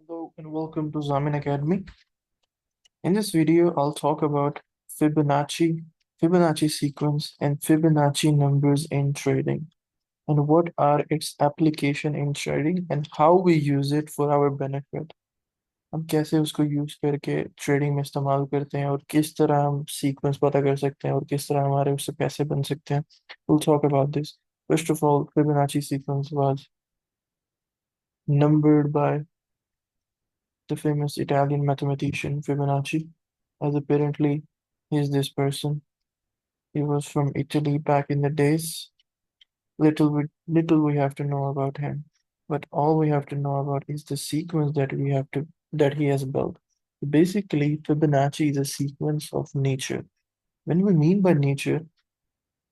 Hello and welcome to ZAMIN Academy. In this video, I'll talk about Fibonacci sequence, and Fibonacci numbers in trading, and what are its application in trading and how we use it for our benefit. हम कैसे उसको use करके trading में इस्तेमाल करते हैं और किस तरह हम सीक्वेंस पता कर सकते हैं और किस तरह हमारे उससे पैसे बन सकते हैं. We'll talk about this. First of all, Fibonacci sequence was numbered by the famous Italian mathematician Fibonacci, as apparently he's this person. He was from Italy back in the days. Little we have to know about him, but all we have to know about is the sequence that he has built. Basically, Fibonacci is a sequence of nature. When we mean by nature,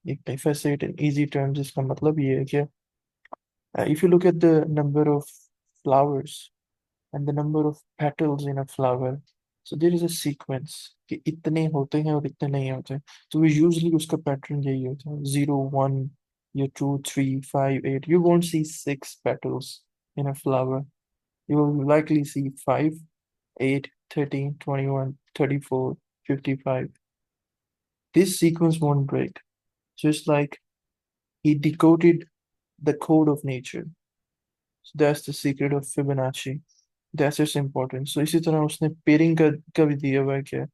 if I say it in easy terms, इसका मतलब ये है कि if you look at the number of flowers and the number of petals in a flower. So there is a sequence कि इतने होते हैं और इतने नहीं होते हैं. So we usually उसका pattern यही होता है 0, 1, या 2, 3, 5, 8. You won't see 6 petals in a flower. You will likely see 5, 8, 13, 21, 34, 55. This sequence won't break. Just like he decoded the code of nature. So that's the secret of Fibonacci. That's its importance. So इसी तरह उसने pairing का भी दिया हुआ है क्या.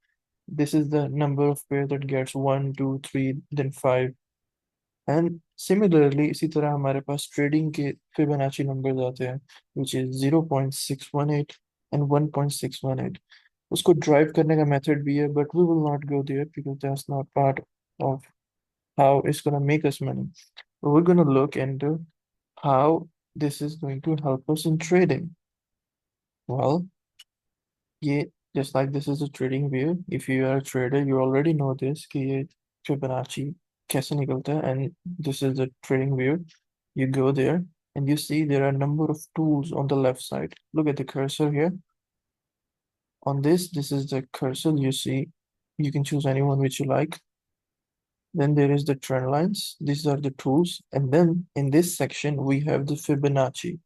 This is the number of pair that gets 1, 2, 3, then 5. And similarly, इसी तरह हमारे पास trading के Fibonacci numbers आते हैं, which is 0.618 and 1.618. उसको drive करने का method भी है, but we will not go there because that's not part of how it's gonna make us money. But we're gonna look into how this is going to help us in trading. Well, ये just like this is a trading view. If you are a trader, you already know this कि ये Fibonacci कैसे निकलता है, and this is the trading view. You go there and you see there are a number of tools on the left side. Look at the cursor here. On this is the cursor. You see, you can choose anyone which you like. Then there is the trend lines. These are the tools. And then in this section, we have the Fibonacci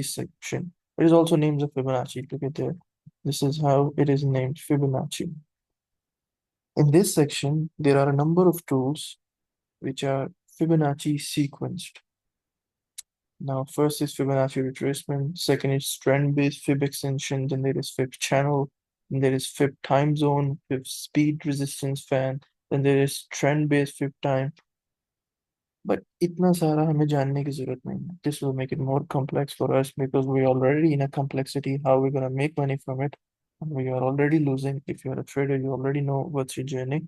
section. It is also named the Fibonacci. Look at there. This is how it is named, Fibonacci. In this section, there are a number of tools which are Fibonacci sequenced. Now, first is Fibonacci retracement. Second is trend-based Fib extension. Then there is Fib channel. Then there is Fib time zone, Fib speed resistance fan. Then there is trend-based Fib time. But इतना सारा हमें जानने की जरूरत नहीं है. This will make it more complex for us because we're already in a complexity. How we're gonna make money from it, and we are already losing. If you're a trader, you already know what's your journey.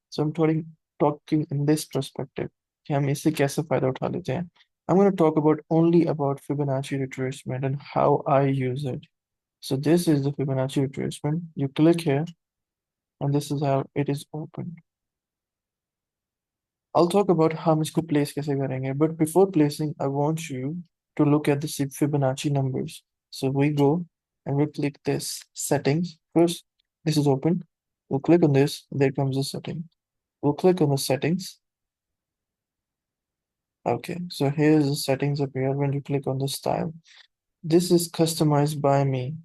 So I'm talking in this perspective कि हम इससे कैसे फायदा उठा लेते हैं. I'm going to talk only about Fibonacci retracement and how I use it. So this is the Fibonacci retracement. You click here, and this is how it is opened. I'll talk about how हम इसको place कैसे करेंगे. But before placing, I want you to look at the Fibonacci numbers. So we go and we click this settings. First, this is open. We'll click on this. There comes the setting. We'll click on the settings. Okay, so here's the settings appear when you click on the style. This is customized by me.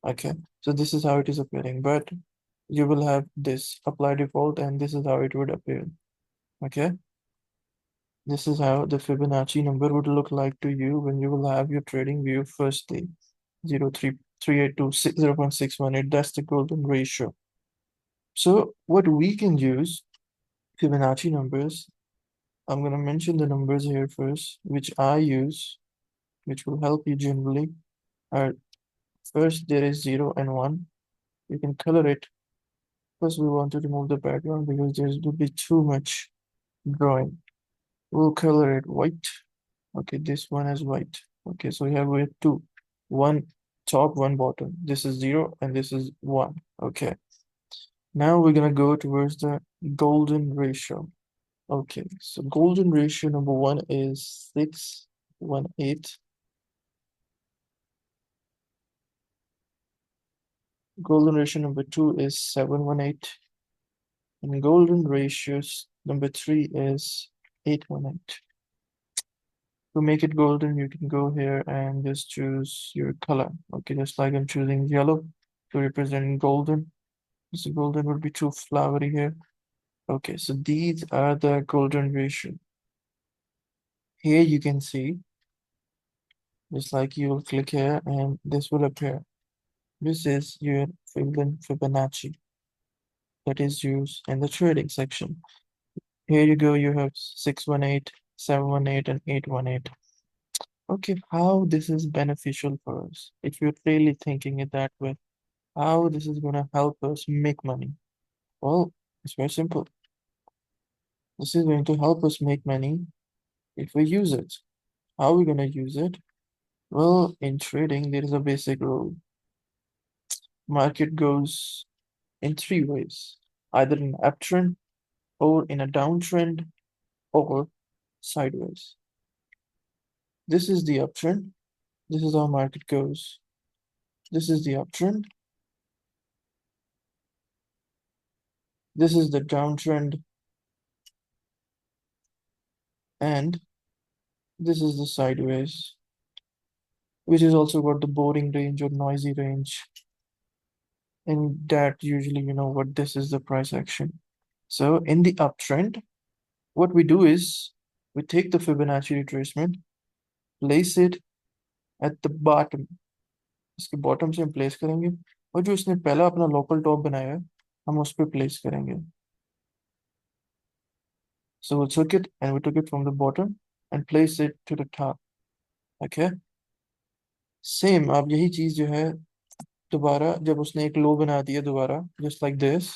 Okay, so this is how it is appearing, but you will have this apply default, and this is how it would appear. Okay, this is how the Fibonacci number would look like to you when you will have your trading view firstly. 0.382 0.618, that's the golden ratio. So what we can use Fibonacci numbers, I'm going to mention the numbers here first, which I use, which will help you generally. First, there is 0 and 1. You can color it. First, we want to remove the background because there will be too much drawing. We'll color it white. Okay, this one is white. Okay, so we have two. One top, one bottom. This is 0 and this is 1. Okay. Now we're gonna go towards the golden ratio. Okay, so golden ratio number 1 is 618. Golden ratio number 2 is 718. And golden ratios number 3 is 818. To make it golden, you can go here and just choose your color. Okay, just like I'm choosing yellow to represent golden. So golden would be too flowery here. Okay, so these are the golden ratio. Here you can see, just like you will click here and this will appear. This is your Fibonacci that is used in the trading section. Here you go, you have 618, 718, and 818. Okay, how this is beneficial for us? If you're really thinking it that way, how this is gonna help us make money? Well, it's very simple. This is going to help us make money if we use it. How are we gonna use it? Well, in trading, there is a basic rule. Market goes in three ways, either in an uptrend or in a downtrend or sideways. This is the uptrend. This is how market goes. This is the uptrend. This is the downtrend. And this is the sideways, which is also got the boring range or noisy range. And that usually, you know what, this is the price action. So in the uptrend, what we do is we take the Fibonacci retracement, place it at the bottom. इसके bottom से हम place करेंगे और जो इसने पहला अपना local top बनाया है हम उस पे place करेंगे. So we took it and we took it from the bottom and place it to the top. Okay. Same अब यही चीज जो है दोबारा जब उसने एक लो बना दिया दोबारा just like this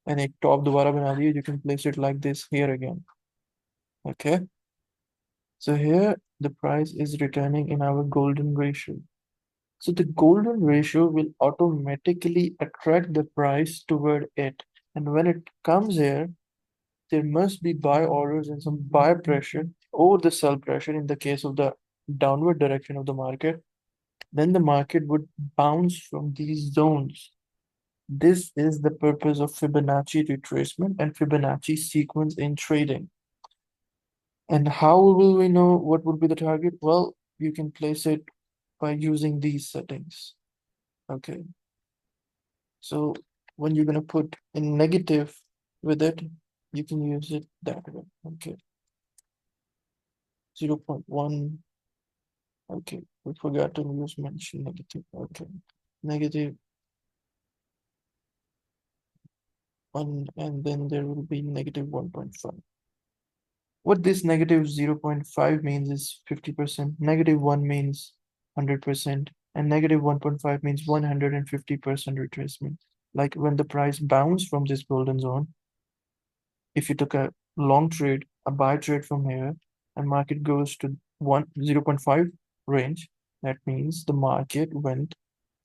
and एक top दोबारा बना दिया, you can place it like this here again. Okay. So here the price is returning in our golden ratio. So the golden ratio will automatically attract the price toward it. And when it comes here, there must be buy orders and some buy pressure or the sell pressure in the case of the downward direction of the market. Then the market would bounce from these zones. This is the purpose of Fibonacci retracement and Fibonacci sequence in trading. And how will we know what would be the target? Well, you can place it by using these settings. Okay. So when you're gonna put a negative with it, you can use it that way. Okay. 0.1. Okay, we forgot to use mention negative. Okay. Negative 1, and then there will be negative 1.5. What this negative 0.5 means is 50%, negative 1 means 100%, and negative 1.5 means 150% retracement. Like when the price bounced from this golden zone, if you took a long trade, a buy trade from here, and market goes to 0.5 range, that means the market went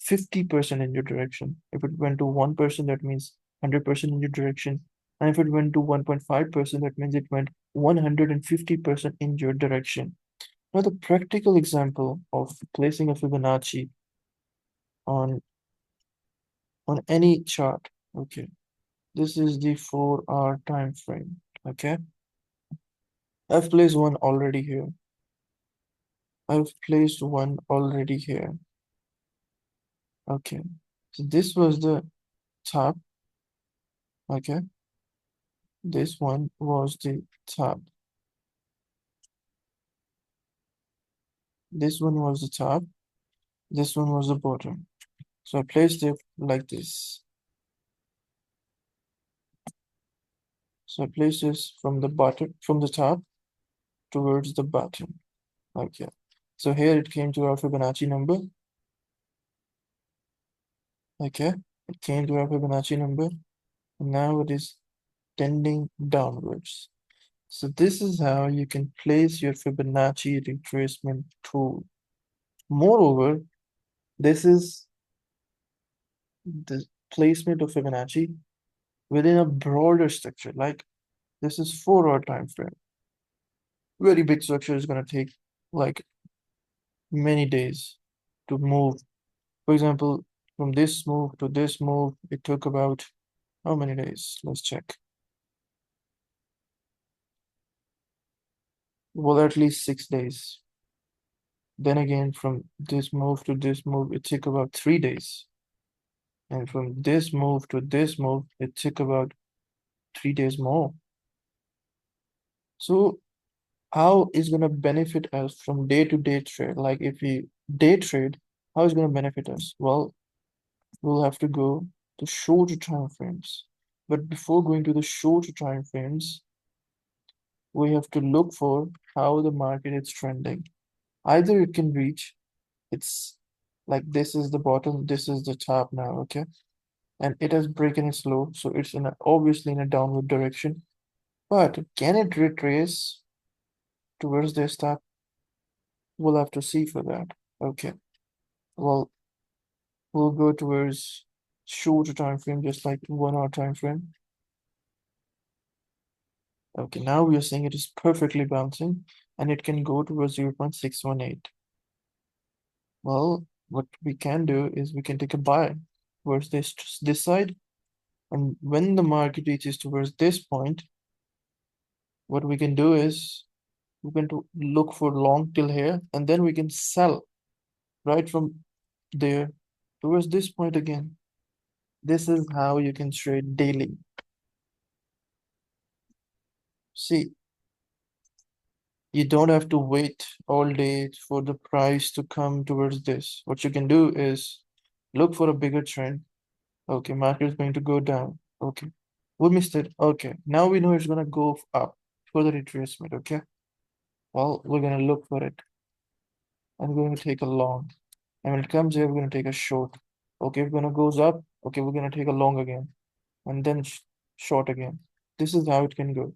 50% in your direction. If it went to 1%, that means 100% in your direction. And if it went to 1.5%, that means it went 150% in your direction. Now, the practical example of placing a Fibonacci on any chart. Okay, this is the 4-hour time frame. Okay, I've placed one already here. I've placed one already here. Okay, so this was the top. Okay, this one was the top. This one was the top. This one was the bottom. So I placed it like this. So I placed this from the bottom, from the top towards the bottom. Okay. So here it came to our Fibonacci number. Okay. It came to our Fibonacci number. And now it is tending downwards. So this is how you can place your Fibonacci retracement tool. Moreover, this is the placement of Fibonacci within a broader structure. Like this is 4-hour time frame. Very big structure is going to take like many days to move. For example, from this move to this move, it took about how many days? Let's check. Well, at least 6 days. Then again, from this move to this move, it took about 3 days. And from this move to this move, it took about 3 days more. So how is going to benefit us from day-to-day trade? Like if we day trade, how is going to benefit us? Well, we'll have to go to shorter time frames. But before going to the shorter time frames, we have to look for how the market is trending. Either it can reach, it's like this is the bottom, this is the top now, okay? And it has broken its low, so it's obviously in a downward direction. But can it retrace towards this top? We'll have to see for that. Okay. Well, we'll go towards shorter time frame, just like 1 hour time frame. Okay, now we are saying it is perfectly bouncing and it can go towards 0.618. Well, what we can do is we can take a buy towards this side, and when the market reaches towards this point, what we can do is we can look for long till here, and then we can sell right from there towards this point again. This is how you can trade daily. See, you don't have to wait all day for the price to come towards this. What you can do is look for a bigger trend. Okay, market is going to go down. Okay, we missed it. Okay, now we know it's gonna go up for the retracement. Okay, well, we're gonna look for it and we're gonna take a long. And when it comes here, we're gonna take a short. Okay, if it gonna goes up, okay, we're gonna take a long again and then short again. This is how it can go.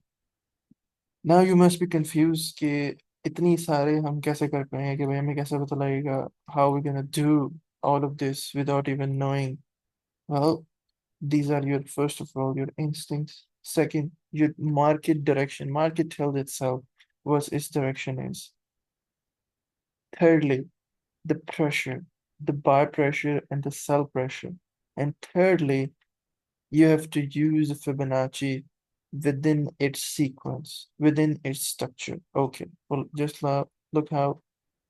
Now you must be confused कि इतनी सारे हम कैसे कर पाएंगे कि भाई हमें कैसे पता लगेगा how we're gonna do all of this without even knowing. Well, these are your first of all your instincts. Second, your market direction. Market tells itself what its direction is. Thirdly, the pressure, the buy pressure and the sell pressure. And thirdly, you have to use the Fibonacci within its sequence, within its structure. Okay, well, just look how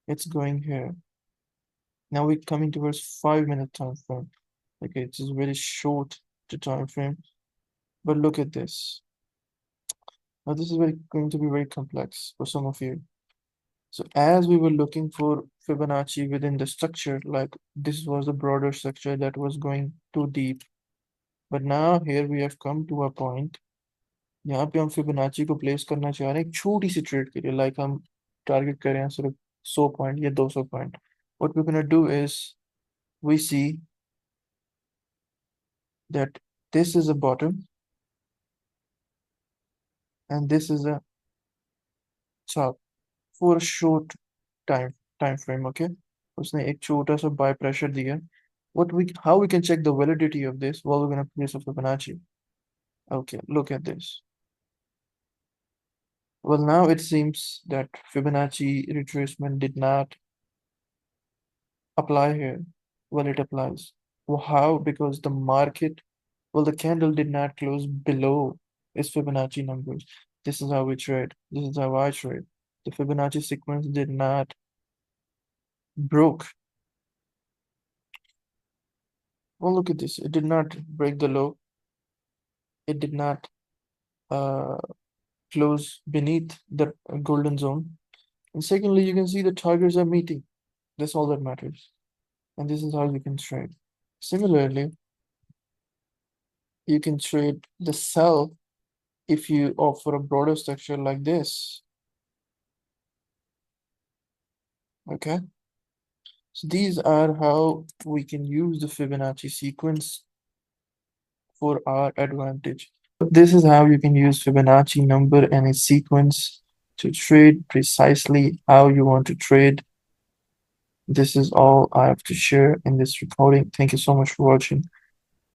it's going here. Now we're coming towards 5 minute time frame. Okay, it's just very short to time frame, but look at this. Now this is going to be very complex for some of you. So as we were looking for Fibonacci within the structure, like this was the broader structure that was going too deep. But now here we have come to a point. यहाँ पे हम Fibonacci को place करना चाह रहे हैं एक छोटी सी ट्रेड के लिए, लाइक हम टारगेट कर रहे हैं सिर्फ 100 पॉइंट या 200 point. What we're gonna do is we see that this is a bottom and this is a top for a short time frame. Okay, उसने एक छोटा सा buy pressure दिया. How we can check the validity of this? Well, we're gonna place a Fibonacci. Okay, look at this. Well, now it seems that Fibonacci retracement did not apply here. Well, it applies. Well, how? Because the market, well, the candle did not close below its Fibonacci numbers. This is how we trade. This is how I trade. The Fibonacci sequence did not broke. Well, look at this. It did not break the low. It did not uh, close beneath the golden zone. And secondly, you can see the targets are meeting. That's all that matters. And this is how you can trade. Similarly, you can trade the sell if you offer a broader structure like this. Okay, so these are how we can use the Fibonacci sequence for our advantage. This is how you can use Fibonacci number and its sequence to trade precisely how you want to trade. This is all I have to share in this recording. Thank you so much for watching.